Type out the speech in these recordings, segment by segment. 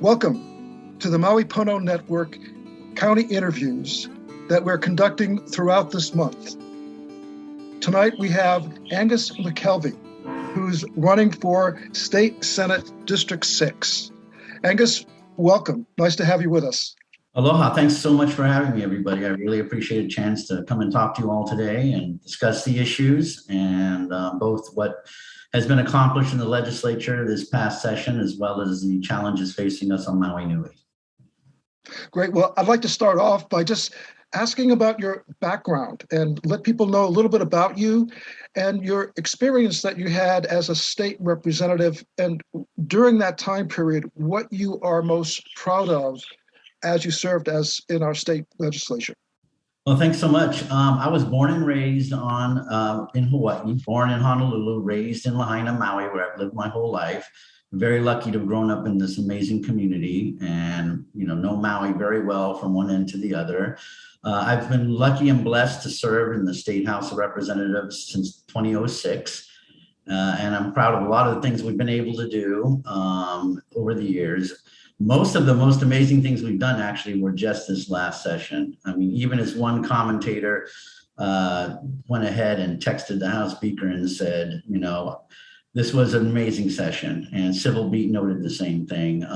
Welcome to the Maui Pono Network county interviews that we're conducting throughout this month. Tonight we have Angus McKelvey, who's running for State Senate District 6. Angus, welcome. Nice to have you with us. Aloha. Thanks so much for having me, everybody. I really appreciate a chance to come and talk to you all today and discuss the issues and both what has been accomplished in the legislature this past session, as well as the challenges facing us on Maui Nui. Great. Well, I'd like to start off by just asking about your background and let people know a little bit about you and your experience that you had as a state representative, and during that time period, what you are most proud of as you served as in our state legislature. Well, thanks so much. I was born and raised in Hawaii, born in Honolulu, raised in Lahaina, Maui, where I've lived my whole life. Very lucky to have grown up in this amazing community and, know Maui very well from one end to the other. I've been lucky and blessed to serve in the State House of Representatives since 2006. And I'm proud of a lot of the things we've been able to do over the years. Most of the most amazing things we've done actually were just this last session. I mean, even as one commentator went ahead and texted the House Speaker and said, this was an amazing session, and Civil Beat noted the same thing.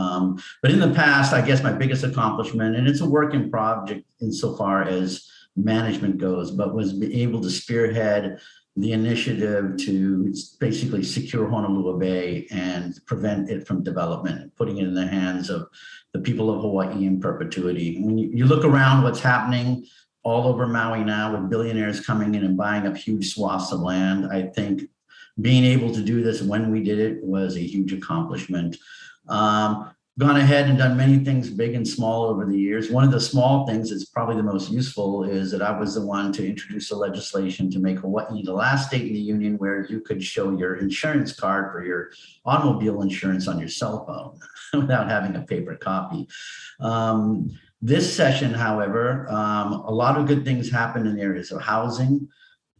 But in the past, I guess my biggest accomplishment, and it's a work in project insofar as management goes, but was able to spearhead the initiative to basically secure Honolulu Bay and prevent it from development, putting it in the hands of the people of Hawaii in perpetuity. When you look around what's happening all over Maui now with billionaires coming in and buying up huge swaths of land, I think being able to do this when we did it was a huge accomplishment. Gone ahead and done many things big and small over the years. One of the small things that's probably the most useful is that I was the one to introduce the legislation to make Hawaii the last state in the union where you could show your insurance card for your automobile insurance on your cell phone without having a paper copy. This session, however, a lot of good things happened in the areas of housing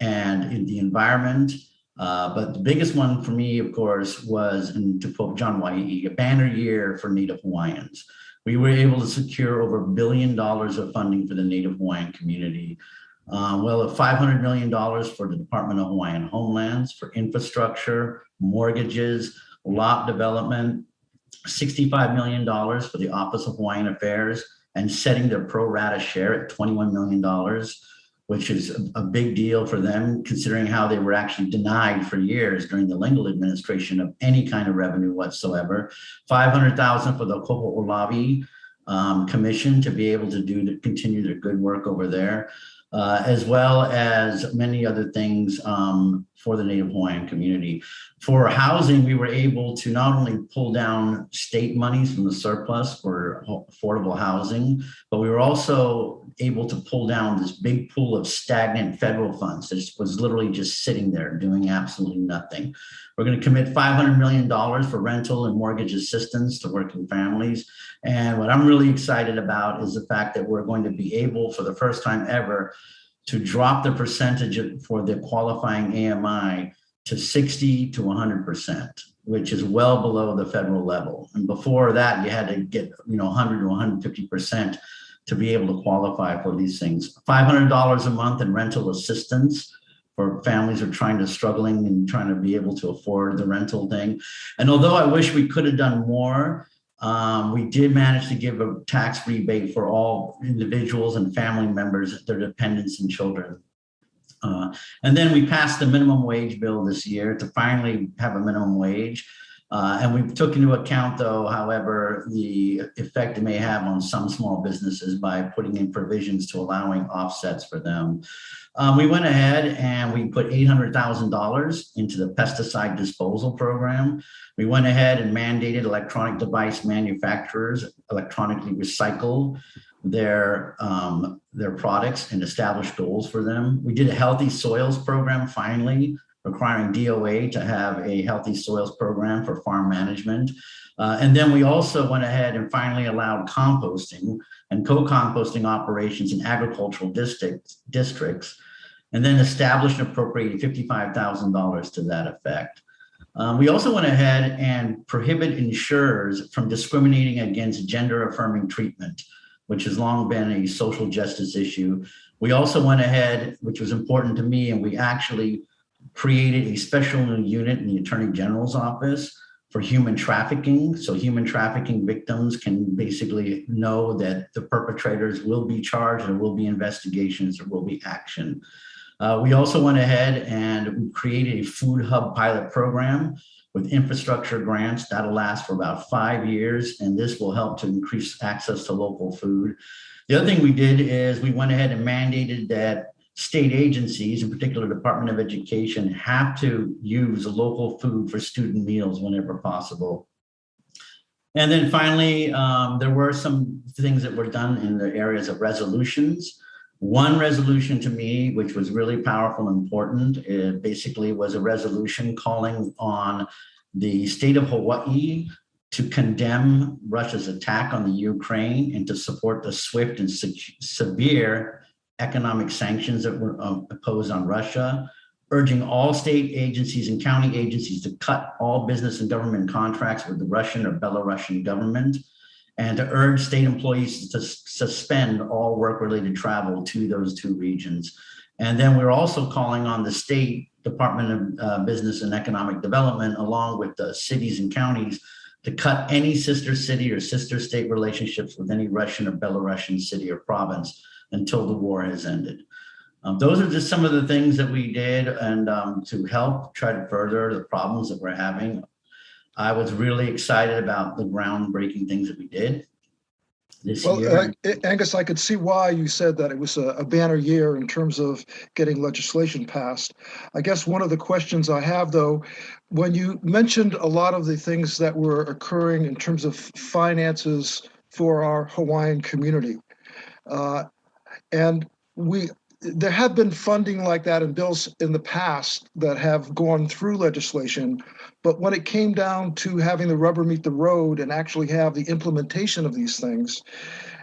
and in the environment. But the biggest one for me, of course, was, and to quote John Wai'i, a banner year for Native Hawaiians. We were able to secure over $1 billion of funding for the Native Hawaiian community. $500 million for the Department of Hawaiian Homelands, for infrastructure, mortgages, lot development, $65 million for the Office of Hawaiian Affairs, and setting their pro rata share at $21 million. Which is a big deal for them, considering how they were actually denied for years during the Lingle administration of any kind of revenue whatsoever. $500,000 for the Koho'olawi Commission to be able to continue their good work over there, as well as many other things for the Native Hawaiian community. For housing, we were able to not only pull down state monies from the surplus for affordable housing, but we were also able to pull down this big pool of stagnant federal funds that was literally just sitting there doing absolutely nothing. We're going to commit $500 million for rental and mortgage assistance to working families. And what I'm really excited about is the fact that we're going to be able, for the first time ever, to drop the percentage for the qualifying AMI to 60 to 100%, which is well below the federal level. And before that, you had to get 100 to 150% to be able to qualify for these things. $500 a month in rental assistance for families who are struggling and trying to be able to afford the rental thing. And although I wish we could have done more, we did manage to give a tax rebate for all individuals and family members, their dependents and children. And then we passed the minimum wage bill this year to finally have a minimum wage. And we took into account, though, however, the effect it may have on some small businesses by putting in provisions to allowing offsets for them. We went ahead and we put $800,000 into the pesticide disposal program. We went ahead and mandated electronic device manufacturers electronically recycle their products and establish goals for them. We did a healthy soils program finally, requiring DOA to have a healthy soils program for farm management. And then we also went ahead and finally allowed composting and co-composting operations in agricultural districts, and then established and appropriated $55,000 to that effect. We also went ahead and prohibit insurers from discriminating against gender affirming treatment, which has long been a social justice issue. We also went ahead, which was important to me, and we actually created a special new unit in the Attorney General's office for human trafficking. So human trafficking victims can basically know that the perpetrators will be charged, there will be investigations, there will be action. We also went ahead and created a food hub pilot program with infrastructure grants that'll last for about 5 years, and this will help to increase access to local food. The other thing we did is we went ahead and mandated that state agencies, in particular Department of Education, have to use local food for student meals whenever possible. And then finally, there were some things that were done in the areas of resolutions. One resolution to me, which was really powerful and important, it basically was a resolution calling on the state of Hawaii to condemn Russia's attack on the Ukraine and to support the swift and severe economic sanctions that were imposed on Russia, urging all state agencies and county agencies to cut all business and government contracts with the Russian or Belarusian government, and to urge state employees to suspend all work-related travel to those two regions. And then we're also calling on the state Department of Business and Economic Development, along with the cities and counties, to cut any sister city or sister state relationships with any Russian or Belarusian city or province until the war has ended. Those are just some of the things that we did, and to help try to further the problems that we're having. I was really excited about the groundbreaking things that we did this year. Angus, I could see why you said that it was a banner year in terms of getting legislation passed. I guess one of the questions I have, though, when you mentioned a lot of the things that were occurring in terms of finances for our Hawaiian community, and there have been funding like that in bills in the past that have gone through legislation, but when it came down to having the rubber meet the road and actually have the implementation of these things,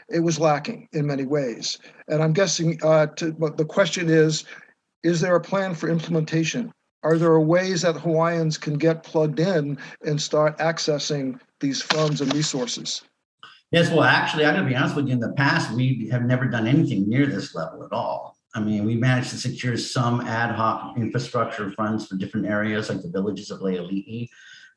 it was lacking in many ways. And I'm guessing but the question is there a plan for implementation? Are there ways that Hawaiians can get plugged in and start accessing these funds and resources? Yes, well, actually, I gotta be honest with you, in the past, we have never done anything near this level at all. I mean, we managed to secure some ad hoc infrastructure funds for different areas like the villages of Leali'i,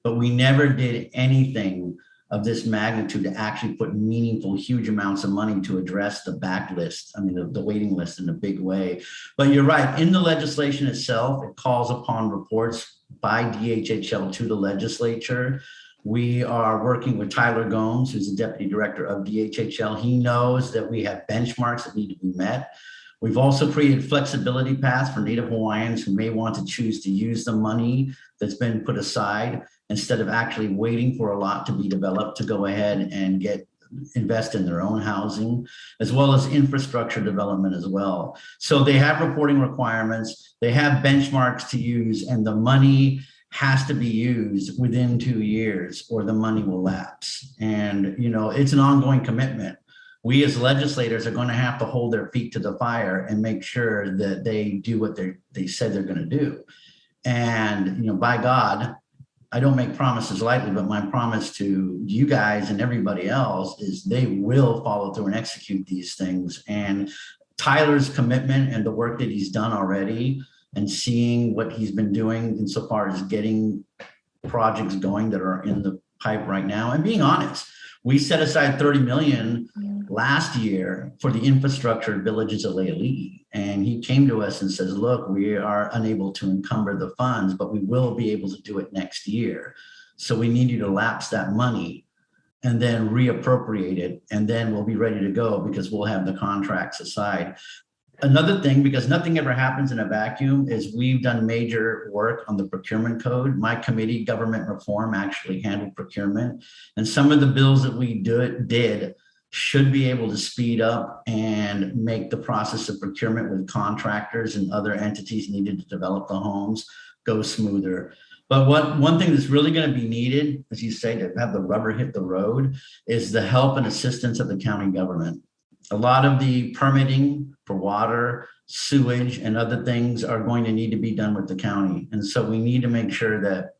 but we never did anything of this magnitude to actually put meaningful, huge amounts of money to address the backlist, the waiting list in a big way. But you're right, in the legislation itself, it calls upon reports by DHHL to the legislature. We are working with Tyler Gomes, who's the deputy director of DHHL. He knows that we have benchmarks that need to be met. We've also created flexibility paths for Native Hawaiians who may want to choose to use the money that's been put aside instead of actually waiting for a lot to be developed to go ahead and invest in their own housing, as well as infrastructure development as well. So they have reporting requirements, they have benchmarks to use, and the money has to be used within 2 years or the money will lapse. And, it's an ongoing commitment. We as legislators are going to have to hold their feet to the fire and make sure that they do what they said they're going to do. And, by God, I don't make promises lightly, but my promise to you guys and everybody else is they will follow through and execute these things. And Tyler's commitment and the work that he's done already, and seeing what he's been doing insofar as getting projects going that are in the pipe right now. And being honest, we set aside $30 million last year for the infrastructure villages of Leali'i. And he came to us and says, look, we are unable to encumber the funds, but we will be able to do it next year. So we need you to lapse that money and then reappropriate it. And then we'll be ready to go because we'll have the contracts aside. Another thing, because nothing ever happens in a vacuum, is we've done major work on the procurement code. My committee, government reform, actually handled procurement. And some of the bills that we did should be able to speed up and make the process of procurement with contractors and other entities needed to develop the homes go smoother. But one thing that's really going to be needed, as you say, to have the rubber hit the road, is the help and assistance of the county government. A lot of the permitting for water, sewage, and other things are going to need to be done with the county. And so we need to make sure that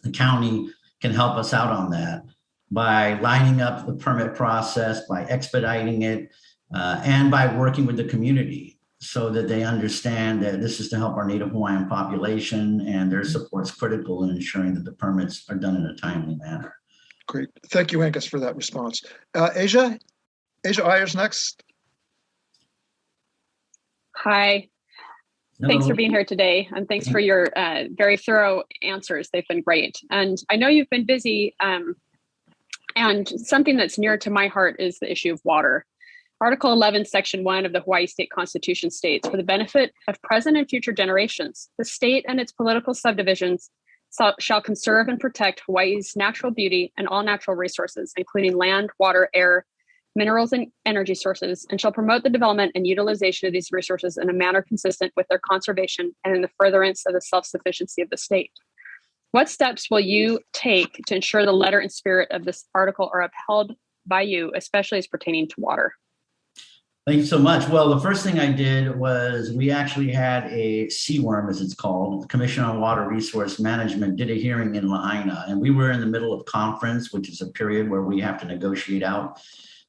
the county can help us out on that by lining up the permit process, by expediting it, and by working with the community so that they understand that this is to help our Native Hawaiian population, and their support's critical in ensuring that the permits are done in a timely manner. Great. Thank you, Angus, for that response. Asia Ayers next. Hi. Hello. Thanks for being here today, and thanks for your very thorough answers. They've been great. And I know you've been busy, and something that's near to my heart is the issue of water. Article 11, Section 1 of the Hawaii State Constitution states, for the benefit of present and future generations, the state and its political subdivisions shall conserve and protect Hawaii's natural beauty and all natural resources, including land, water, air, minerals, and energy sources, and shall promote the development and utilization of these resources in a manner consistent with their conservation and in the furtherance of the self-sufficiency of the state. What steps will you take to ensure the letter and spirit of this article are upheld by you, especially as pertaining to water? Thank you so much. Well, the first thing I did was we actually had a CWRM, as it's called, the Commission on Water Resource Management, did a hearing in Lahaina, and we were in the middle of conference, which is a period where we have to negotiate out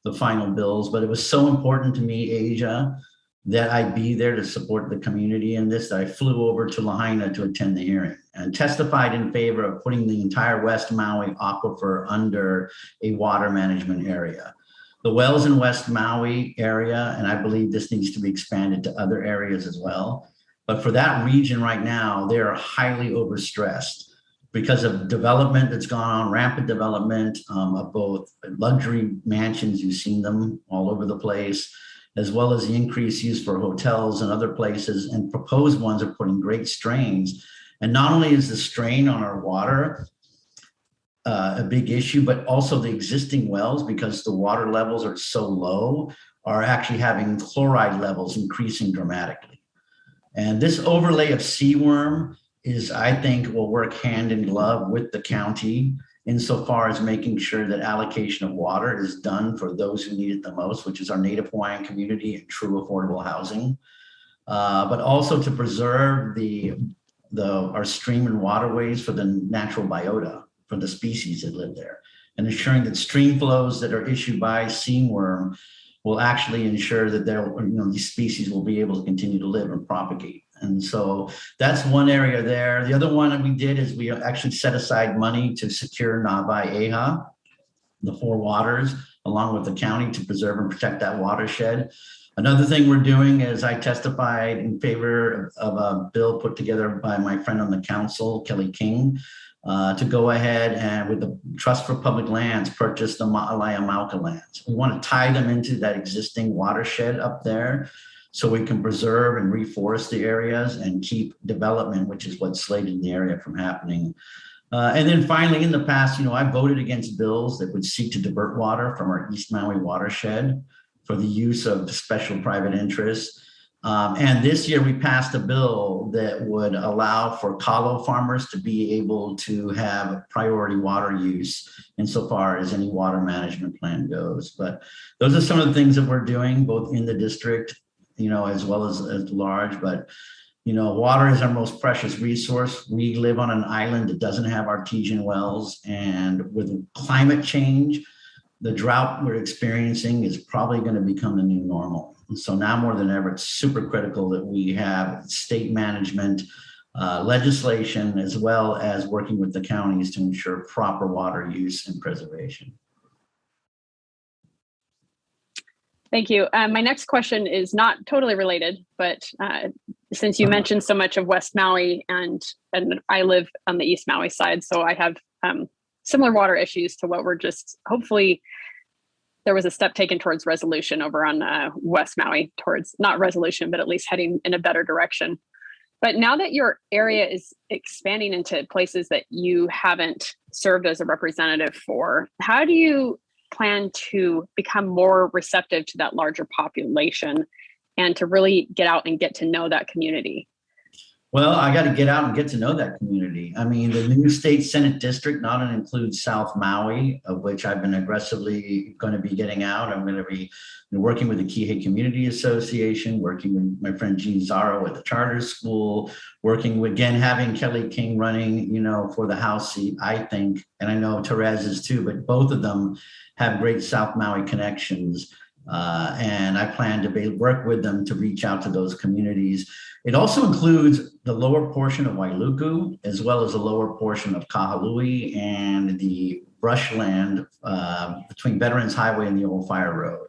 the final bills. But it was so important to me, Asia, that I be there to support the community in this, that I flew over to Lahaina to attend the hearing and testified in favor of putting the entire West Maui aquifer under a water management area. The wells in West Maui area, and I believe this needs to be expanded to other areas as well. But for that region right now, they are highly overstressed because of development that's gone on, rampant development of both luxury mansions, you've seen them all over the place, as well as the increased use for hotels and other places, and proposed ones are putting great strains. And not only is the strain on our water a big issue, but also the existing wells, because the water levels are so low, are actually having chloride levels increasing dramatically. And this overlay of seaworm is, I think, will work hand in glove with the county insofar as making sure that allocation of water is done for those who need it the most, which is our Native Hawaiian community and true affordable housing, but also to preserve our stream and waterways for the natural biota, for the species that live there, and ensuring that stream flows that are issued by seaworm will actually ensure that these species will be able to continue to live and propagate. And so that's one area there. The other one that we did is we actually set aside money to secure Nāwai Eha, the four waters, along with the county, to preserve and protect that watershed. Another thing we're doing is I testified in favor of a bill put together by my friend on the council, Kelly King, to go ahead and with the Trust for Public Lands, purchase the Ma'alaya Mauka lands. We want to tie them into that existing watershed up there so we can preserve and reforest the areas and keep development, which is what's slated in the area, from happening. And then finally, in the past, I voted against bills that would seek to divert water from our East Maui watershed for the use of special private interests. And this year we passed a bill that would allow for kalo farmers to be able to have priority water use insofar as any water management plan goes. But those are some of the things that we're doing both in the district, as well as large. But, water is our most precious resource. We live on an island that doesn't have artesian wells, and with climate change, the drought we're experiencing is probably going to become the new normal. And so now more than ever, it's super critical that we have state management legislation, as well as working with the counties to ensure proper water use and preservation. Thank you. My next question is not totally related, but since you mentioned so much of West Maui, and I live on the East Maui side, so I have similar water issues to what we're just, hopefully there was a step taken towards resolution over on West Maui, towards not resolution, but at least heading in a better direction. But now that your area is expanding into places that you haven't served as a representative for, how do you plan to become more receptive to that larger population and to really get out and get to know that community? Well, I got to get out and get to know that community. I mean, the new state Senate district not only includes South Maui, of which I've been aggressively going to be getting out. I'm going to be working with the Kihei Community Association, working with my friend Gene Zaro at the charter school, working with, again, having Kelly King running, for the House seat, I think, and I know Therese is too, but both of them have great South Maui connections. And I plan to work with them to reach out to those communities. It also includes the lower portion of Wailuku, as well as the lower portion of Kahului and the brushland between Veterans Highway and the Old Fire Road.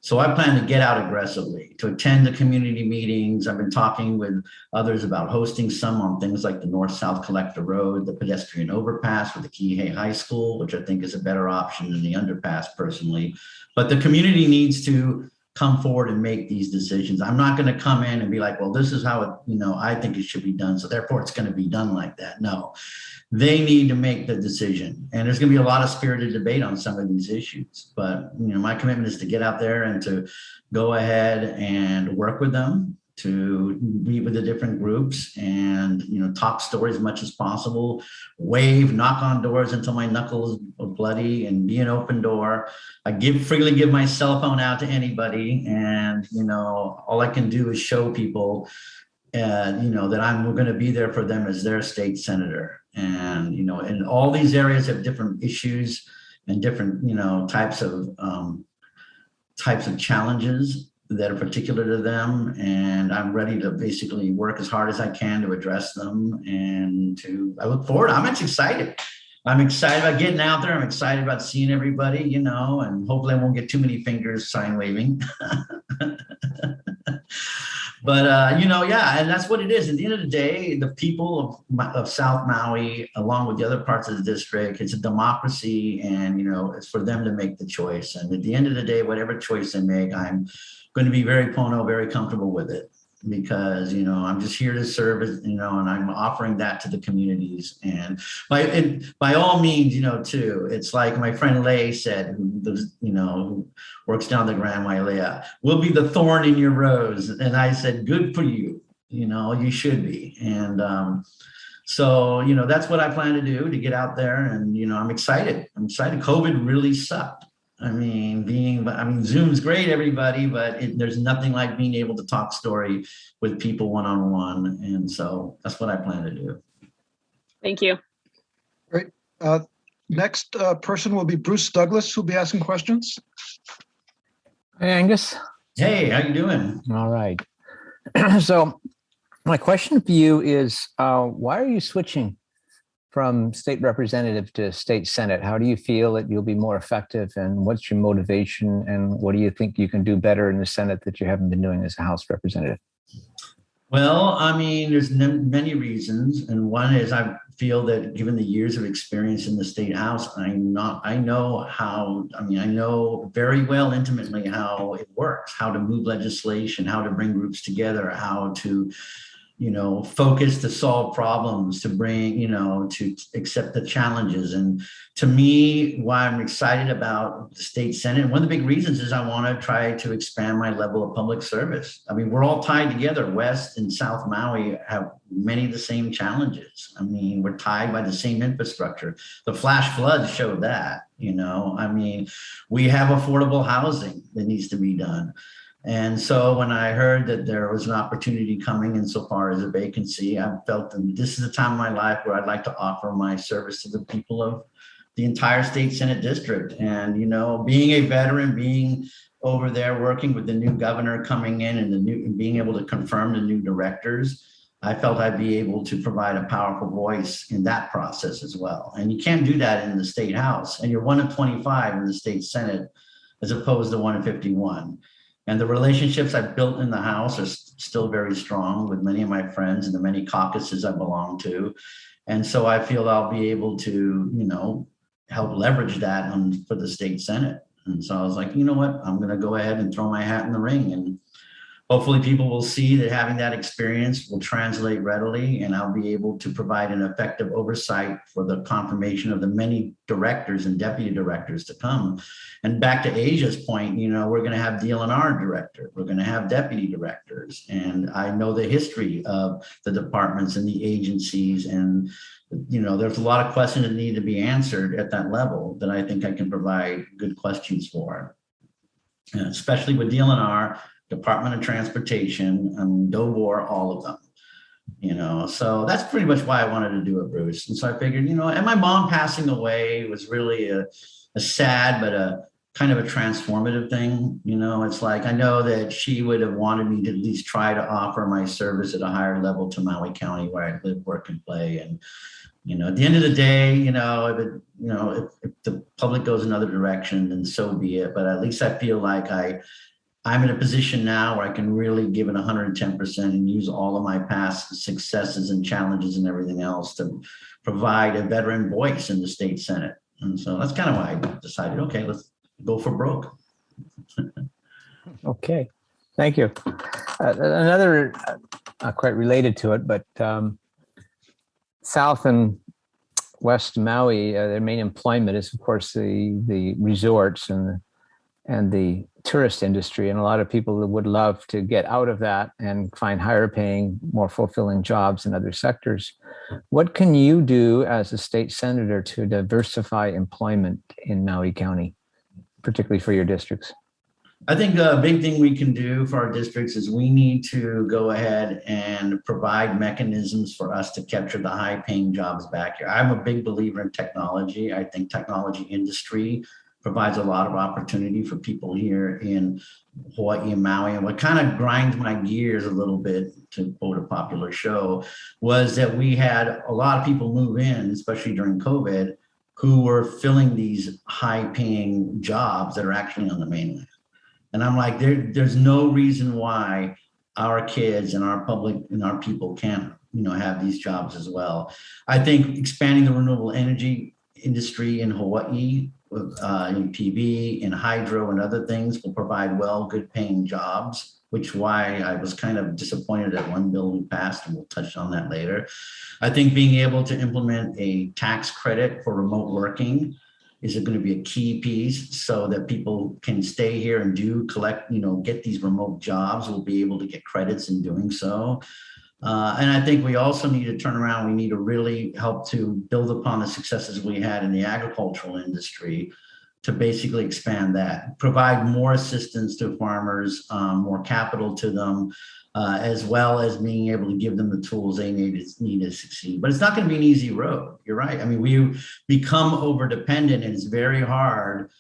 So I plan to get out aggressively, to attend the community meetings. I've been talking with others about hosting some on things like the North-South Collector Road, the pedestrian overpass with the Kihei High School, which I think is a better option than the underpass personally. But the community needs to come forward and make these decisions. I'm not going to come in and be like, well, this is how I think it should be done, so therefore it's going to be done like that. No, they need to make the decision. And there's going to be a lot of spirited debate on some of these issues. But my commitment is to get out there and to go ahead and work with them, to meet with the different groups and, talk story as much as possible, wave, knock on doors until my knuckles are bloody, and be an open door. I freely give my cell phone out to anybody. And, all I can do is show people, that I'm going to be there for them as their state senator. And, and all these areas have different issues and different, types of challenges that are particular to them, and I'm ready to basically work as hard as I can to address them. And I look forward. I'm just excited. I'm excited about getting out there. I'm excited about seeing everybody, and hopefully I won't get too many fingers sign waving. But, yeah, and that's what it is. At the end of the day, the people of South Maui, along with the other parts of the district, it's a democracy, and, it's for them to make the choice. And at the end of the day, whatever choice they make, I'm going to be very Pono, very comfortable with it, because, I'm just here to serve, and I'm offering that to the communities. And by all means, too, it's like my friend Lay said, who works down the Grand Wailea, we'll be the thorn in your rose. And I said, good for you. You should be. And so, that's what I plan to do, to get out there. And, I'm excited. COVID really sucked. Zoom's great, everybody, but there's nothing like being able to talk story with people one-on-one. And so that's what I plan to do. Thank you. Great. Next person will be Bruce Douglas, who'll be asking questions. Hey, Angus. Hey, how you doing? All right. So my question for you is, why are you switching from state representative to state senate? How do you feel that you'll be more effective, and what's your motivation, and what do you think you can do better in the Senate that you haven't been doing as a House representative? Well, there's many reasons. And one is I feel that given the years of experience in the state house, I know very well intimately how it works, how to move legislation, how to bring groups together, how to focus to solve problems, to bring, to accept the challenges. And to me, why I'm excited about the state Senate, one of the big reasons is I want to try to expand my level of public service. We're all tied together. West and South Maui have many of the same challenges. We're tied by the same infrastructure. The flash floods showed that, we have affordable housing that needs to be done. And so when I heard that there was an opportunity coming insofar as a vacancy, I felt that this is the time of my life where I'd like to offer my service to the people of the entire state Senate district. And, being a veteran, being over there working with the new governor coming in and being able to confirm the new directors, I felt I'd be able to provide a powerful voice in that process as well. And you can't do that in the state house. And you're one of 25 in the state Senate, as opposed to one of 51. And the relationships I've built in the House are still very strong with many of my friends and the many caucuses I belong to. And so I feel I'll be able to, help leverage that for the state Senate. And so I was like, you know what, I'm going to go ahead and throw my hat in the ring. And hopefully people will see that having that experience will translate readily, and I'll be able to provide an effective oversight for the confirmation of the many directors and deputy directors to come. And back to Asia's point, we're going to have DLNR director, we're going to have deputy directors, and I know the history of the departments and the agencies, and there's a lot of questions that need to be answered at that level that I think I can provide good questions for, and especially with DLNR, Department of Transportation, DOBOR, all of them. So that's pretty much why I wanted to do it, Bruce. And so I figured, and my mom passing away was really a sad, but a kind of a transformative thing. It's like, I know that she would have wanted me to at least try to offer my service at a higher level to Maui County, where I live, work, and play. And, at the end of the day, if the public goes another direction, then so be it. But at least I feel like I'm in a position now where I can really give it 110% and use all of my past successes and challenges and everything else to provide a veteran voice in the state Senate. And so that's kind of why I decided, okay, let's go for broke. Okay, thank you. Another, not quite related to it, but South and West Maui, their main employment is, of course, the resorts and the tourist industry, and a lot of people would love to get out of that and find higher paying, more fulfilling jobs in other sectors. What can you do as a state senator to diversify employment in Maui County, particularly for your districts? I think a big thing we can do for our districts is we need to go ahead and provide mechanisms for us to capture the high paying jobs back here. I'm a big believer in technology. I think technology industry provides a lot of opportunity for people here in Hawaii and Maui. And what kind of grinds my gears a little bit, to quote a popular show, was that we had a lot of people move in, especially during COVID, who were filling these high paying jobs that are actually on the mainland. And I'm like, there's no reason why our kids and our public and our people can't, have these jobs as well. I think expanding the renewable energy industry in Hawaii, in PV, in hydro, and other things will provide good paying jobs, which why I was kind of disappointed that one bill we passed, and we'll touch on that later. I think being able to implement a tax credit for remote working is going to be a key piece, so that people can stay here and get these remote jobs. We'll be able to get credits in doing so. And I think we also need to turn around. We need to really help to build upon the successes we had in the agricultural industry to basically expand that, provide more assistance to farmers, more capital to them, as well as being able to give them the tools they need to succeed. But it's not going to be an easy road. You're right. I mean, we become over dependent, and it's very hard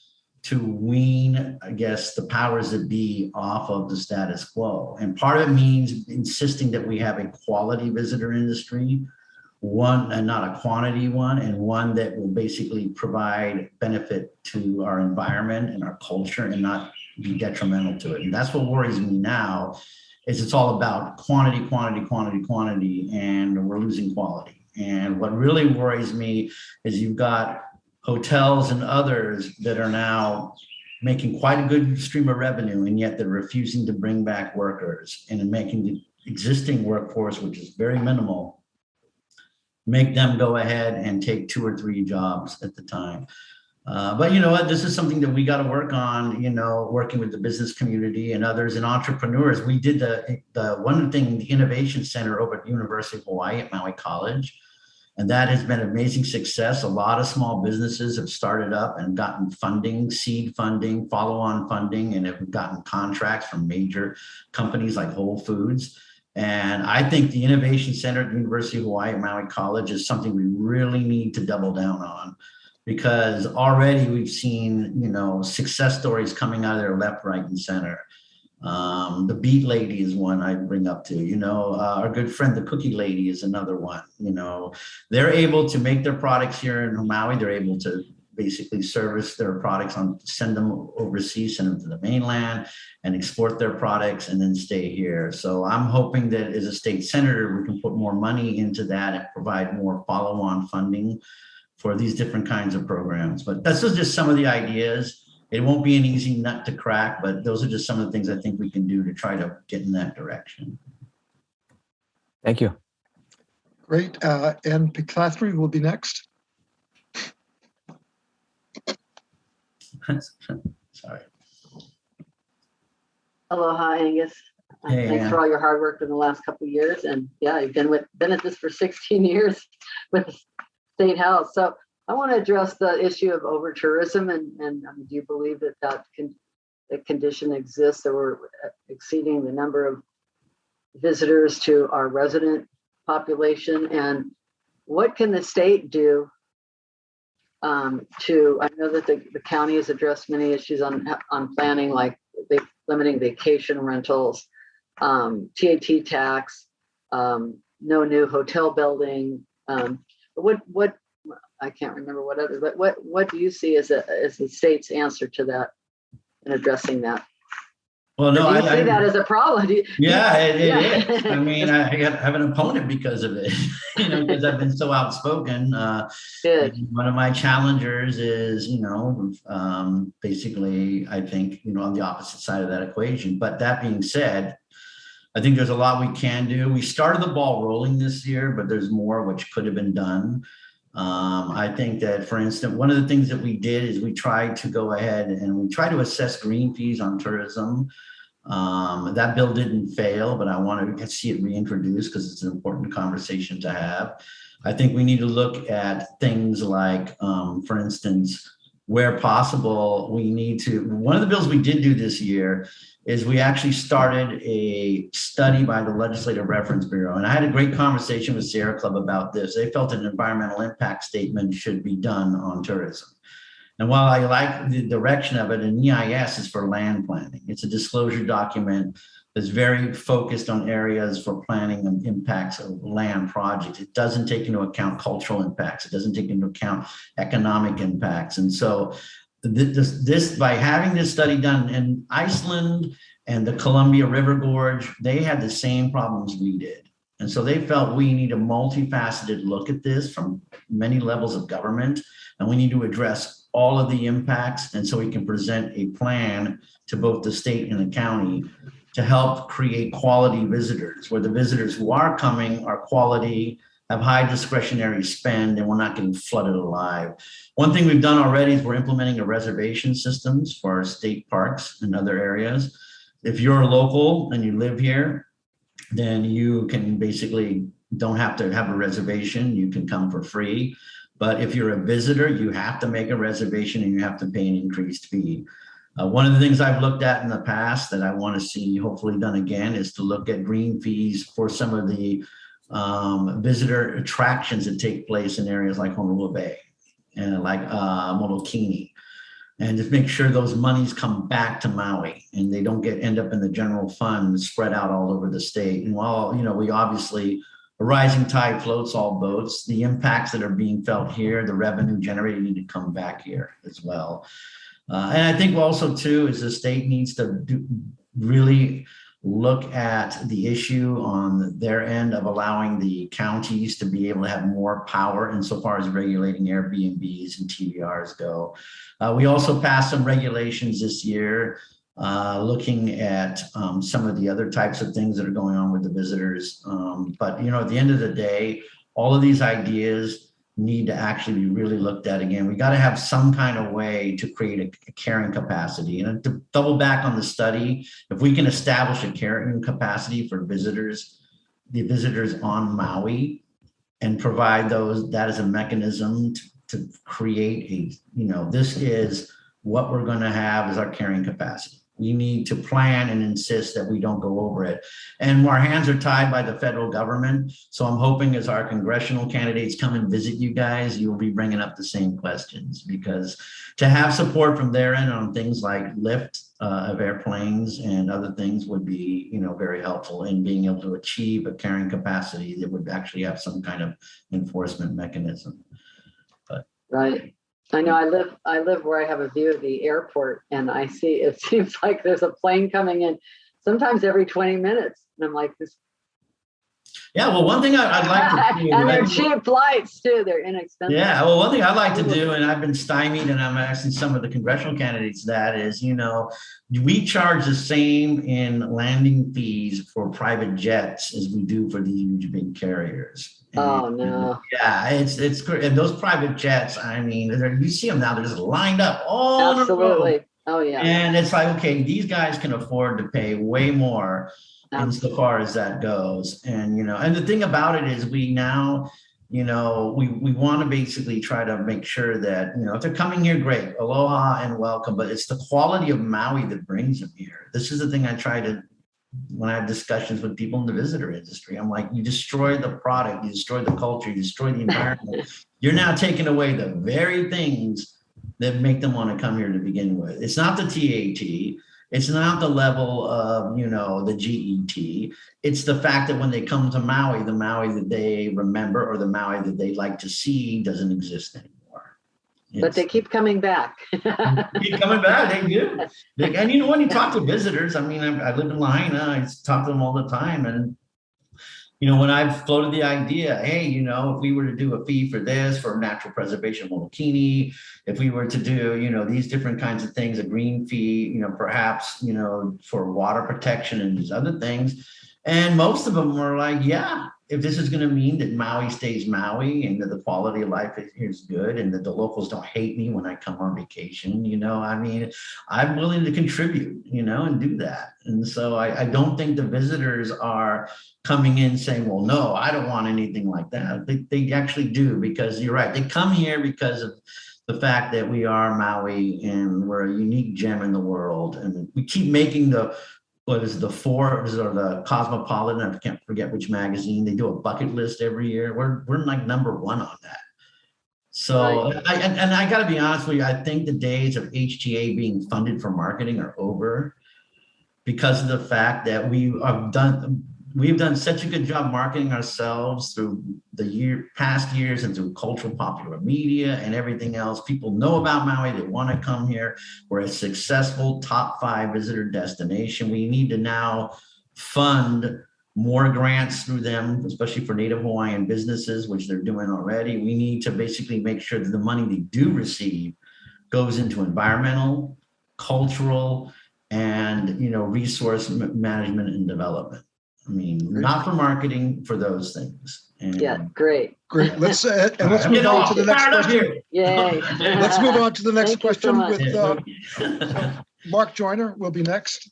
to wean, I guess, the powers that be off of the status quo. And part of it means insisting that we have a quality visitor industry, one and not a quantity one, and one that will basically provide benefit to our environment and our culture and not be detrimental to it. And that's what worries me now, is it's all about quantity, and we're losing quality. And what really worries me is you've got hotels and others that are now making quite a good stream of revenue, and yet they're refusing to bring back workers, and making the existing workforce, which is very minimal, make them go ahead and take 2 or 3 jobs at the time. But you know what, this is something that we got to work on, working with the business community and others and entrepreneurs. We did the one thing, the Innovation Center over at the University of Hawaii at Maui College. And that has been amazing success. A lot of small businesses have started up and gotten funding, seed funding, follow-on funding, and have gotten contracts from major companies like Whole Foods. And I think the Innovation Center at the University of Hawaii at Maui College is something we really need to double down on, because already we've seen, success stories coming out of there left, right, and center. The Beat Lady is one I bring up to, our good friend, the Cookie Lady, is another one. They're able to make their products here in Maui. They're able to basically service their products send them overseas, send them to the mainland, and export their products and then stay here. So I'm hoping that as a state senator, we can put more money into that and provide more follow-on funding for these different kinds of programs. But that's just some of the ideas. It won't be an easy nut to crack, but those are just some of the things I think we can do to try to get in that direction. Thank you. Great. And Catherine will be next. Sorry. Aloha, Angus. Hey, Thanks for all your hard work in the last couple of years. And yeah, you've been at this for 16 years with the state house. So I want to address the issue of over tourism. And do you believe that condition exists, that we're exceeding the number of visitors to our resident population? And what can the state do I know that the county has addressed many issues on planning, like limiting vacation rentals, TAT tax, no new hotel building. What I can't remember what other, but what do you see as the state's answer to that in addressing that? Well, no, do you see that as a problem? It is. I mean, I have an opponent because of it, because I've been so outspoken. One of my challengers is, basically, I think, on the opposite side of that equation. But that being said, I think there's a lot we can do. We started the ball rolling this year, but there's more which could have been done. I think that, for instance, one of the things that we did is we tried to go ahead and we tried to assess green fees on tourism. That bill didn't fail, but I want to see it reintroduced because it's an important conversation to have. I think we need to look at things like, for instance, where possible, one of the bills we did do this year is we actually started a study by the Legislative Reference Bureau. And I had a great conversation with Sierra Club about this. They felt an environmental impact statement should be done on tourism. And while I like the direction of it, an EIS is for land planning. It's a disclosure document that's very focused on areas for planning and impacts of land projects. It doesn't take into account cultural impacts. It doesn't take into account economic impacts. And so this by having this study done in Iceland and the Columbia River Gorge, they had the same problems we did. And so they felt we need a multifaceted look at this from many levels of government, and we need to address all of the impacts. And so we can present a plan to both the state and the county to help create quality visitors, where the visitors who are coming are quality, have high discretionary spend, and we're not getting flooded alive. One thing we've done already is we're implementing a reservation systems for our state parks and other areas. If you're a local and you live here, then you can basically don't have to have a reservation. You can come for free. But if you're a visitor, you have to make a reservation and you have to pay an increased fee. One of the things I've looked at in the past that I want to see hopefully done again is to look at green fees for some of the visitor attractions that take place in areas like Honolulu Bay and like Molokini, and just make sure those monies come back to Maui and they don't end up in the general fund spread out all over the state. And while we obviously a rising tide floats all boats, the impacts that are being felt here, the revenue generated, need to come back here as well. And I think also too is the state needs to really look at the issue on their end of allowing the counties to be able to have more power insofar as regulating Airbnbs and TVRs go. We also passed some regulations this year looking at some of the other types of things that are going on with the visitors. But at the end of the day, all of these ideas need to actually be really looked at again. We got to have some kind of way to create a carrying capacity. And to double back on the study, if we can establish a carrying capacity for the visitors on Maui, and provide that as a mechanism to create this is what we're going to have as our carrying capacity. We need to plan and insist that we don't go over it. And our hands are tied by the federal government. So I'm hoping as our congressional candidates come and visit you guys, you'll be bringing up the same questions, because to have support from their end on things like lift of airplanes and other things would be, very helpful in being able to achieve a carrying capacity that would actually have some kind of enforcement mechanism. Right. I know I live where I have a view of the airport, and it seems like there's a plane coming in sometimes every 20 minutes. And I'm like, this. Yeah, well, one thing I'd like to do, and they're cheap flights too. They're inexpensive. yeah, well, one thing I'd like to do, and I've been stymied, and I'm asking some of the congressional candidates that is, we charge the same in landing fees for private jets as we do for the huge big carriers. Oh no! Yeah, it's great, and those private jets. I mean, you see them now; they're just lined up all Absolutely. the road. Oh yeah. And it's like, okay, these guys can afford to pay way more insofar as that goes. And, and the thing about it is we now, we want to basically try to make sure that, if they're coming here, great, aloha and welcome, but it's the quality of Maui that brings them here. This is the thing I try to, when I have discussions with people in the visitor industry, I'm like, you destroy the product, you destroy the culture, you destroy the environment. You're now taking away the very things that make them want to come here to begin with. It's not the TAT. It's not the level of, the GET. It's the fact that when they come to Maui, the Maui that they remember or the Maui that they like to see doesn't exist anymore. But they keep coming back. Keep coming back, they do. And when you talk to visitors, I mean, I live in Lahaina, I talk to them all the time. And when I've floated the idea, hey, if we were to do a fee for this, for natural preservation of Molokini, if we were to do, these different kinds of things, a green fee, perhaps, for water protection and these other things. And most of them were like, yeah, if this is going to mean that Maui stays Maui and that the quality of life is good and that the locals don't hate me when I come on vacation, I mean, I'm willing to contribute, and do that. And so I don't think the visitors are coming in saying, well, no, I don't want anything like that. They actually do, because you're right. They come here because of the fact that we are Maui and we're a unique gem in the world. And we keep making the Forbes or the Cosmopolitan, I can't forget which magazine, they do a bucket list every year. We're like number one on that. So right. I got to be honest with you, I think the days of HTA being funded for marketing are over, because of the fact that we've done such a good job marketing ourselves through the past years and through cultural popular media and everything else. People know about Maui. They want to come here. We're a successful top 5 visitor destination. We need to now fund more grants through them, especially for Native Hawaiian businesses, which they're doing already. We need to basically make sure that the money they do receive goes into environmental, cultural, and resource management and development. I mean, not for marketing, for those things. And yeah, great. Let's move on to the next question. Yay. Let's move on to the next question so with Mark Joyner will be next.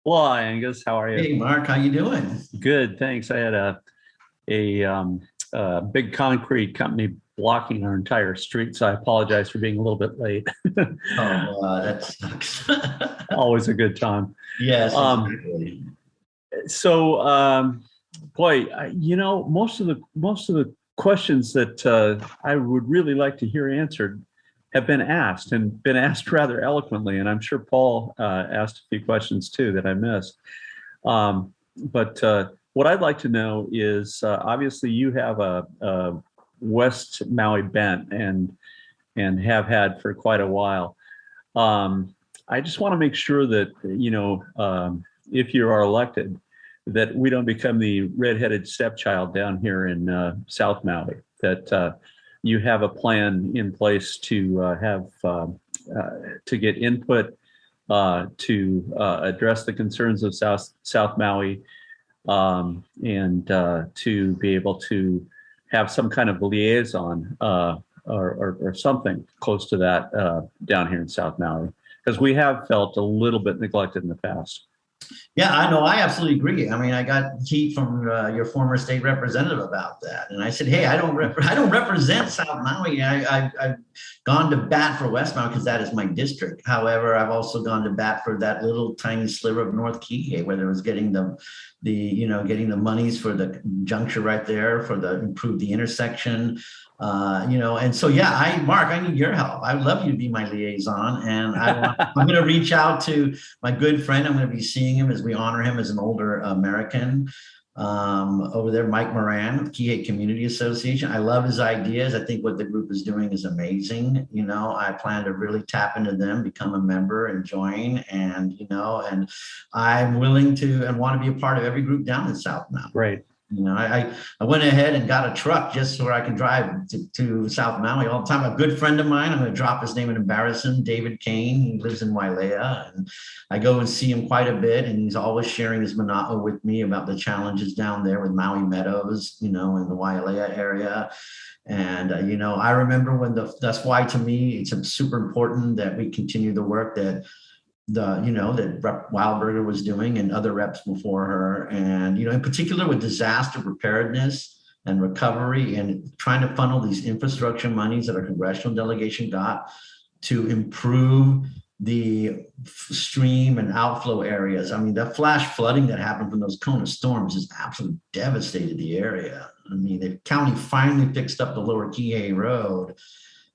Well, hi, Angus. How are you? Hey, Mark. How you doing? Good, thanks. I had a big concrete company blocking our entire street, so I apologize for being a little bit late. That sucks. Always a good time. Yes. Exactly. So, boy, most of the questions that I would really like to hear answered have been asked, and been asked rather eloquently. And I'm sure Paul asked a few questions too that I missed. But what I'd like to know is, obviously you have a West Maui bent and have had for quite a while. I just want to make sure that, if you are elected, that we don't become the redheaded stepchild down here in South Maui, that you have a plan in place to have to get input to address the concerns of South Maui, and to be able to have some kind of liaison or something close to that down here in South Maui, because we have felt a little bit neglected in the past. Yeah, I know. I absolutely agree. I mean, I got heat from your former state representative about that, and I said, "Hey, I don't represent South Maui. I've gone to bat for West Maui because that is my district. However, I've also gone to bat for that little tiny sliver of North Kihei where there was getting the monies for the juncture right there for the improve the intersection." And so, yeah, Mark, I need your help. I would love you to be my liaison, and I'm going to reach out to my good friend. I'm going to be seeing him as we honor him as an older American. over there, Mike Moran, Kihei Community Association. I love his ideas. I think what the group is doing is amazing. You know, I plan to really tap into them, become a member and join. And, you know, and I'm willing to and want to be a part of every group down in South Maui. Great. You know, I went ahead and got a truck just so I can drive to South Maui all the time. A good friend of mine, I'm going to drop his name and embarrass him, David Kane. He lives in Wailea, and I go and see him quite a bit. And he's always sharing his mana'o with me about the challenges down there with Maui Meadows, you know, in the Wailea area. And, you know, I remember when that's why to me, it's super important that we continue the work that that Rep. Wildberger was doing and other reps before her. And, you know, in particular with disaster preparedness and recovery and trying to funnel these infrastructure monies that our congressional delegation got to improve the stream and outflow areas. I mean, that flash flooding that happened from those Kona storms just absolutely devastated the area. I mean, the county finally fixed up the lower Kihei Road,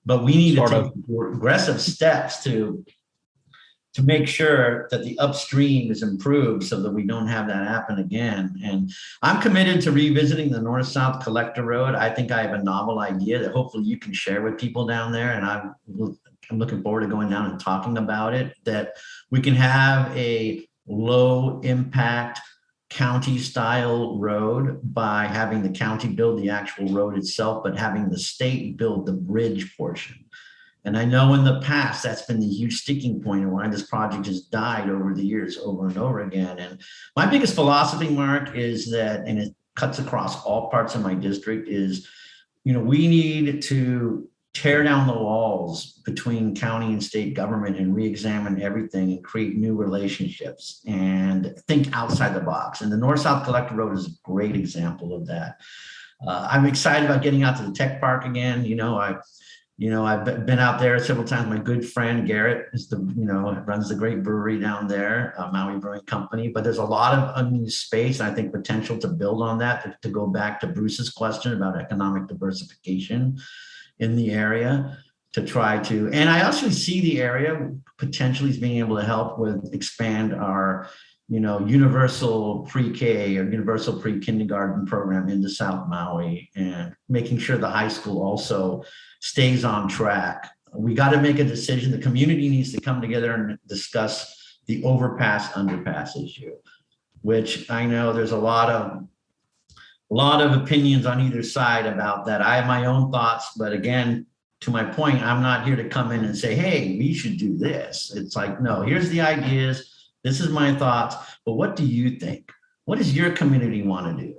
but we need to take aggressive steps to make sure that the upstream is improved so that we don't have that happen again. And I'm committed to revisiting the North-South Collector Road. I think I have a novel idea that hopefully you can share with people down there. And I'm looking forward to going down and talking about it, that we can have a low impact county style road by having the county build the actual road itself, but having the state build the bridge portion. And I know in the past, that's been the huge sticking point and why this project has died over the years, over and over again. And my biggest philosophy, Mark, is that, and it cuts across all parts of my district, is, you know, we need to tear down the walls between county and state government and re-examine everything and create new relationships and think outside the box. And the North-South Collector Road is a great example of that. I'm excited about getting out to the tech park again. I've been out there several times. My good friend Garrett is runs the great brewery down there, Maui Brewing Company. But there's a lot of unused space, and I think potential to build on that. To go back to Bruce's question about economic diversification in the area, to try to, and I also see the area potentially as being able to help with expand our, universal pre-K or universal pre-kindergarten program into South Maui, and making sure the high school also stays on track. We got to make a decision. The community needs to come together and discuss the overpass underpass issue, which I know there's a lot of opinions on either side about that. I have my own thoughts, but again, to my point, I'm not here to come in and say, hey, we should do this. It's like, no, here's the ideas. This is my thoughts, but what do you think? What does your community want to do?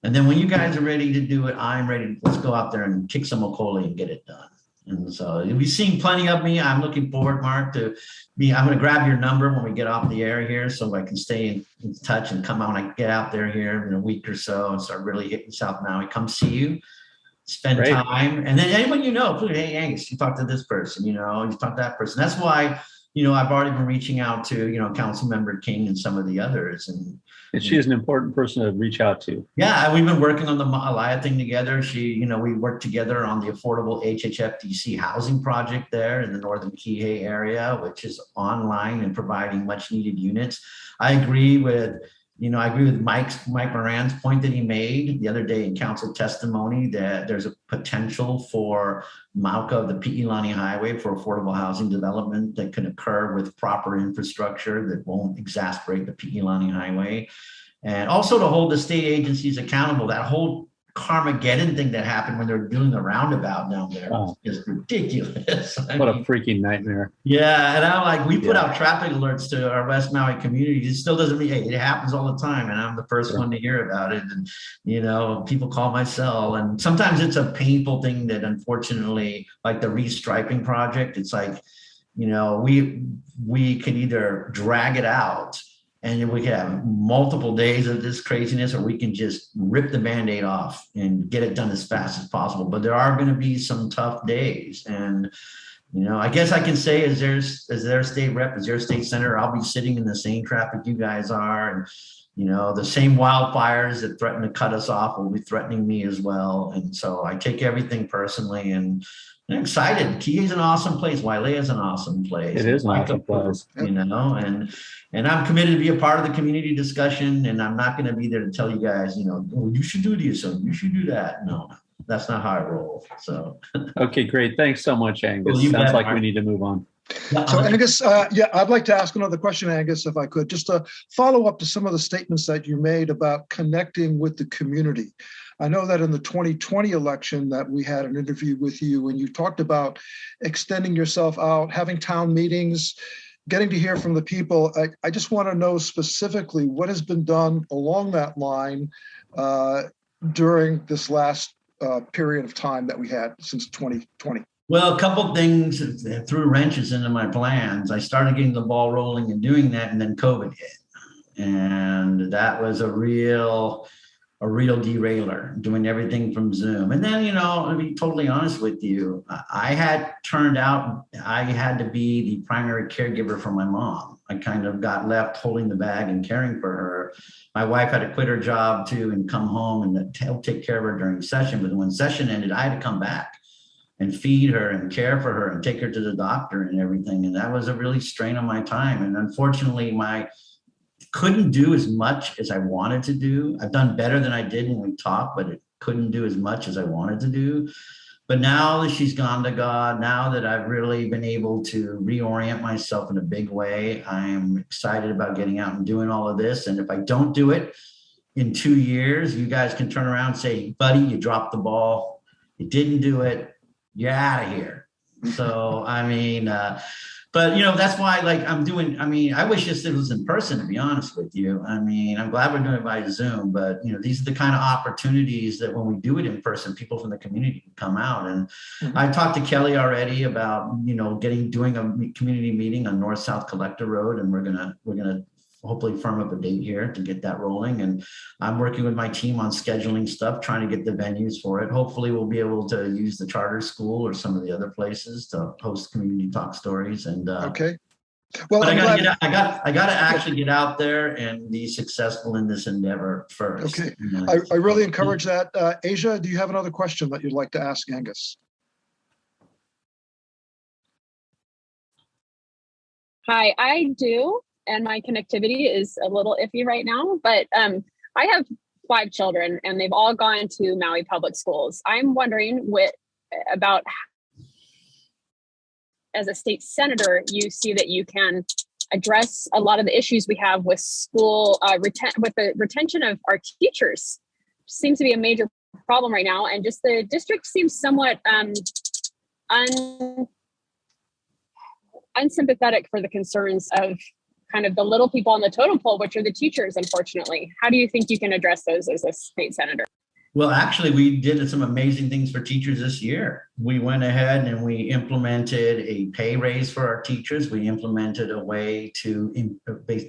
And then when you guys are ready to do it, I'm ready. Let's go out there and kick some okole and get it done. And so you'll be seeing plenty of me. I'm looking forward, Mark, I'm going to grab your number when we get off the air here so I can stay in touch and come out when I get out there here in a week or so and start really hitting South Maui. Come see you, spend time. And then anyone please, hey, Angus, you talk to this person, you talk to that person. That's why, I've already been reaching out to, Council Member King and some of the others. And she is an important person to reach out to. Yeah, we've been working on the Malaya thing together. We worked together on the affordable HHFDC housing project there in the Northern Kihei area, which is online and providing much needed units. I agree with Mike Moran's point that he made the other day in council testimony that there's a potential for Mauka, the Pi'ilani Highway, for affordable housing development that can occur with proper infrastructure that won't exasperate the Pi'ilani Highway. And also to hold the state agencies accountable. That whole Carmageddon thing that happened when they were doing the roundabout down there is ridiculous. What a freaking nightmare. Yeah, and I'm like, we put out traffic alerts to our West Maui community. It still doesn't mean, hey, it happens all the time, and I'm the first one to hear about it. And people call my cell, and sometimes it's a painful thing that unfortunately, like the restriping project, it's like, we could either drag it out and we can have multiple days of this craziness, or we can just rip the Band-Aid off and get it done as fast as possible. But there are going to be some tough days. And, I guess I can say as their state rep, as their state senator, I'll be sitting in the same traffic you guys are. And, the same wildfires that threaten to cut us off will be threatening me as well. And so I take everything personally, and I'm excited. Key is an awesome place. Wailea is an awesome place. It is an awesome place. And I'm committed to be a part of the community discussion, and I'm not going to be there to tell you guys, oh, you should do this, so you should do that. No, that's not how I roll. So. Okay, great. Thanks so much, Angus. Well, Sounds like we need to move on. So Angus, I'd like to ask another question, Angus, if I could, just to follow up to some of the statements that you made about connecting with the community. I know that in the 2020 election that we had an interview with you, and you talked about extending yourself out, having town meetings, getting to hear from the people. I just want to know specifically what has been done along that line during this last period of time that we had since 2020. Well, a couple things threw wrenches into my plans. I started getting the ball rolling and doing that, and then COVID hit. And that was a real derailer, doing everything from Zoom. And then, to be totally honest with you, I had to be the primary caregiver for my mom. I kind of got left holding the bag and caring for her. My wife had to quit her job too and come home and help take care of her during session. But when session ended, I had to come back and feed her and care for her and take her to the doctor and everything. And that was a really strain on my time. And unfortunately, couldn't do as much as I wanted to do. I've done better than I did when we talked, but it couldn't do as much as I wanted to do. But now that she's gone to God, now that I've really been able to reorient myself in a big way, I'm excited about getting out and doing all of this. And if I don't do it in 2 years, you guys can turn around and say, buddy, you dropped the ball. You didn't do it. You're out of here. So, but that's why I wish this was in person, to be honest with you. I'm glad we're doing it by Zoom, but these are the kind of opportunities that when we do it in person, people from the community can come out. And I talked to Kelly already about, doing a community meeting on North-South Collector Road. And we're going to hopefully firm up a date here to get that rolling. And I'm working with my team on scheduling stuff, trying to get the venues for it. Hopefully we'll be able to use the charter school or some of the other places to host community talk stories. And okay. Well, but I got to actually get out there and be successful in this endeavor first. Okay. I really encourage that. Asia, do you have another question that you'd like to ask Angus? Hi, I do. And my connectivity is a little iffy right now, but I have 5 children and they've all gone to Maui public schools. I'm wondering about, as a state senator, you see that you can address a lot of the issues we have with school, with the retention of our teachers. Seems to be a major problem right now. And just the district seems somewhat unsympathetic for the concerns of kind of the little people on the totem pole, which are the teachers, unfortunately. How do you think you can address those as a state senator? Well, actually, we did some amazing things for teachers this year. We went ahead and we implemented a pay raise for our teachers. We implemented a way to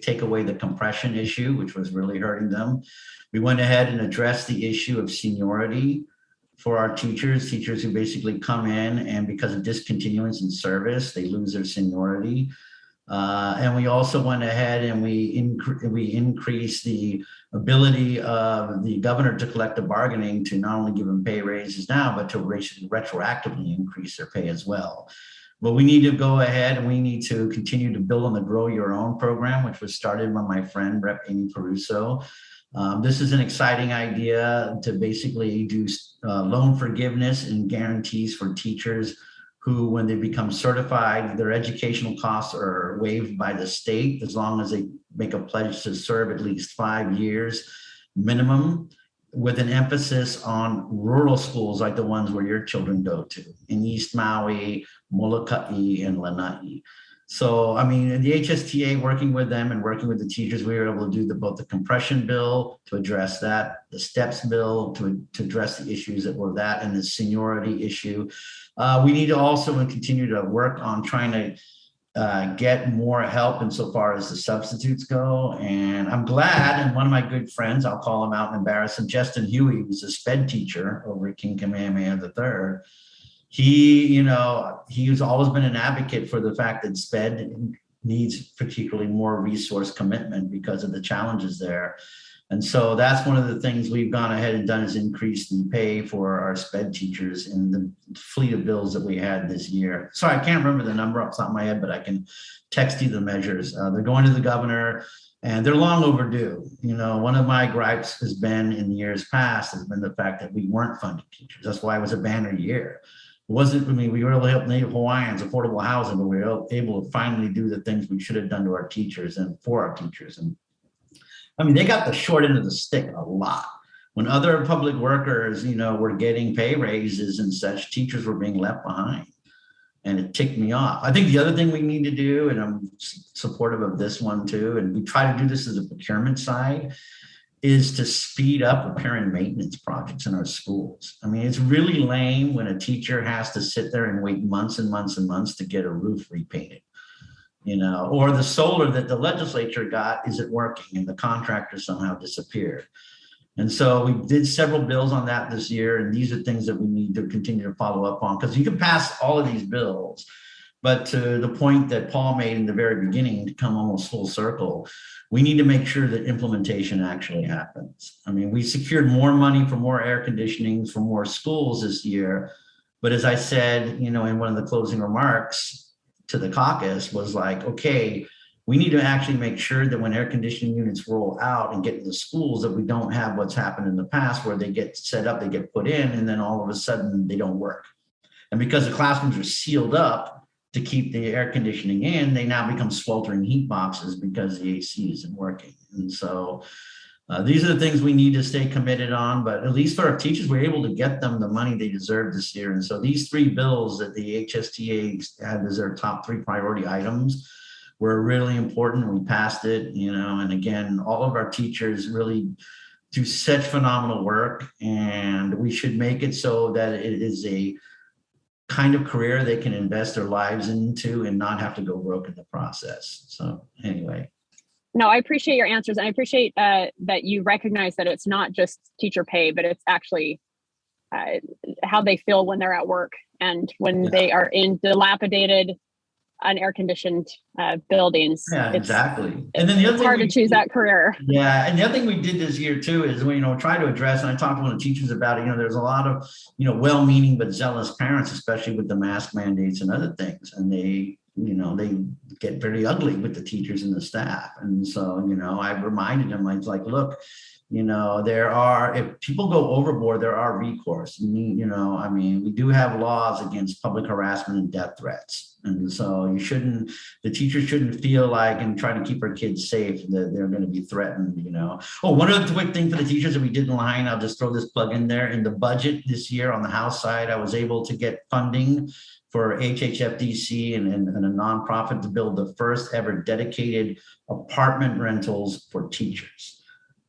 take away the compression issue, which was really hurting them. We went ahead and addressed the issue of seniority for our teachers who basically come in and because of discontinuance in service, they lose their seniority. And we also went ahead and we increased the ability of the governor to collective bargaining to not only give them pay raises now, but to retroactively increase their pay as well. But we need to go ahead and we need to continue to build on the Grow Your Own program, which was started by my friend, Rep. Amy Peruso. This is an exciting idea to basically do loan forgiveness and guarantees for teachers who, when they become certified, their educational costs are waived by the state as long as they make a pledge to serve at least 5 years minimum, with an emphasis on rural schools like the ones where your children go to in East Maui, Molokai, and Lanai. So, I mean, the HSTA, working with them and working with the teachers, we were able to do both the compression bill to address that, the steps bill to address the issues that were that, and the seniority issue. We need to also continue to work on trying to get more help insofar as the substitutes go. And I'm glad, and one of my good friends, I'll call him out and embarrass him, Justin Huey, who's a SPED teacher over at King Kamehameha III. he's always been an advocate for the fact that SPED needs particularly more resource commitment because of the challenges there. And so that's one of the things we've gone ahead and done, is increase the pay for our SPED teachers in the fleet of bills that we had this year. Sorry, I can't remember the number off the top of my head, but I can text you the measures. They're going to the governor, and they're long overdue. One of my gripes has been in years past has been the fact that we weren't funding teachers. That's why it was a banner year. It wasn't, we were able to help Native Hawaiians, affordable housing, but we were able to finally do the things we should have done to our teachers and for our teachers. And they got the short end of the stick a lot. When other public workers, were getting pay raises and such, teachers were being left behind. And it ticked me off. I think the other thing we need to do, and I'm supportive of this one too, and we try to do this as a procurement side, is to speed up repair and maintenance projects in our schools. It's really lame when a teacher has to sit there and wait months and months and months to get a roof repainted. Or the solar that the legislature got isn't working and the contractor somehow disappeared. And so we did several bills on that this year. And these are things that we need to continue to follow up on, because you can pass all of these bills. But to the point that Paul made in the very beginning, to come almost full circle, we need to make sure that implementation actually happens. We secured more money for more air conditionings for more schools this year. But as I said, in one of the closing remarks to the caucus, was like, okay, we need to actually make sure that when air conditioning units roll out and get into the schools, that we don't have what's happened in the past where they get set up, they get put in, and then all of a sudden they don't work. And because the classrooms are sealed up to keep the air conditioning in, they now become sweltering heat boxes because the AC isn't working. And so these are the things we need to stay committed on, but at least for our teachers, we're able to get them the money they deserve this year. And so these three bills that the HSTA had as their top 3 priority items were really important. We passed it, and again, all of our teachers really do such phenomenal work, and we should make it so that it is a kind of career they can invest their lives into and not have to go broke in the process. So anyway. No, I appreciate your answers. And I appreciate that you recognize that it's not just teacher pay, but it's actually how they feel when they're at work and when they are in dilapidated, unair-conditioned buildings. Yeah, exactly. And then the other it's hard to choose that career. Yeah, and the other thing we did this year too is we, try to address, and I talked to one of the teachers about it, there's a lot of, well-meaning but zealous parents, especially with the mask mandates and other things. And they get very ugly with the teachers and the staff. And so, I've reminded them, like, look, if people go overboard, there are recourse. We do have laws against public harassment and death threats. And so the teachers shouldn't feel like, and trying to keep our kids safe, that they're going to be threatened, Oh, one other quick thing for the teachers that we did in line, I'll just throw this plug in there. In the budget this year on the House side, I was able to get funding for HHFDC and a nonprofit to build the first ever dedicated apartment rentals for teachers.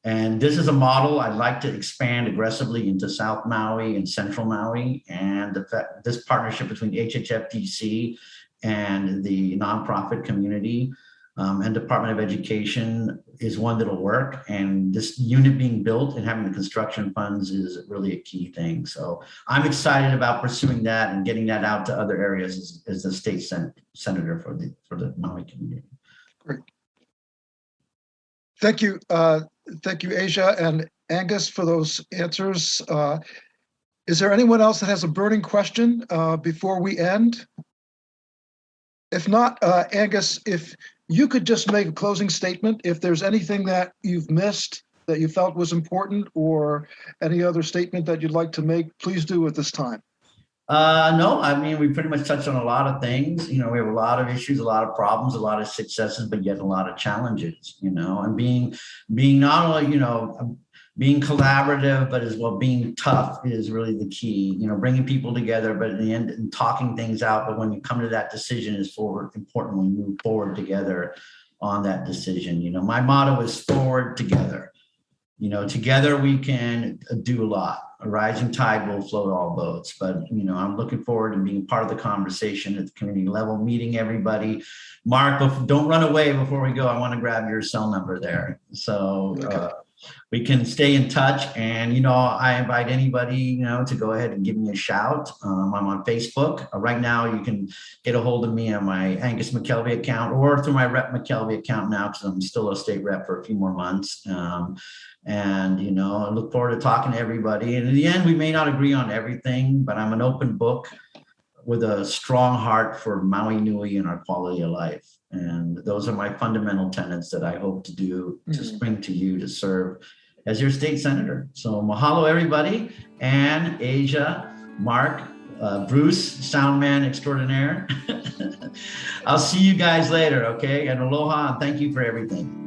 And this is a model I'd like to expand aggressively into South Maui and Central Maui. And this partnership between HHFDC and the nonprofit community and Department of Education is one that'll work. And this unit being built and having the construction funds is really a key thing. So I'm excited about pursuing that and getting that out to other areas as the state senator for the Maui community. Great. Thank you. Thank you, Asia and Angus, for those answers. Is there anyone else that has a burning question before we end? If not, Angus, if you could just make a closing statement, if there's anything that you've missed that you felt was important, or any other statement that you'd like to make, please do at this time. No, we pretty much touched on a lot of things. We have a lot of issues, a lot of problems, a lot of successes, but yet a lot of challenges, and being not only, being collaborative, but as well being tough is really the key, bringing people together, but in the end, and talking things out. But when you come to that decision, is important we move forward together on that decision. My motto is forward together. Together we can do a lot. A rising tide will float all boats. But, I'm looking forward to being part of the conversation at the community level, meeting everybody. Mark, don't run away before we go. I want to grab your cell number there. So we can stay in touch. And, I invite anybody, to go ahead and give me a shout. I'm on Facebook. Right now, you can get a hold of me on my Angus McKelvey account or through my Rep McKelvey account now, because I'm still a state rep for a few more months. And, I look forward to talking to everybody. And in the end, we may not agree on everything, but I'm an open book with a strong heart for Maui Nui and our quality of life. And those are my fundamental tenets that I hope to bring to you to serve as your state senator. So mahalo, everybody. Ann, Asia, Mark, Bruce, soundman extraordinaire. I'll see you guys later, okay? And aloha, and thank you for everything.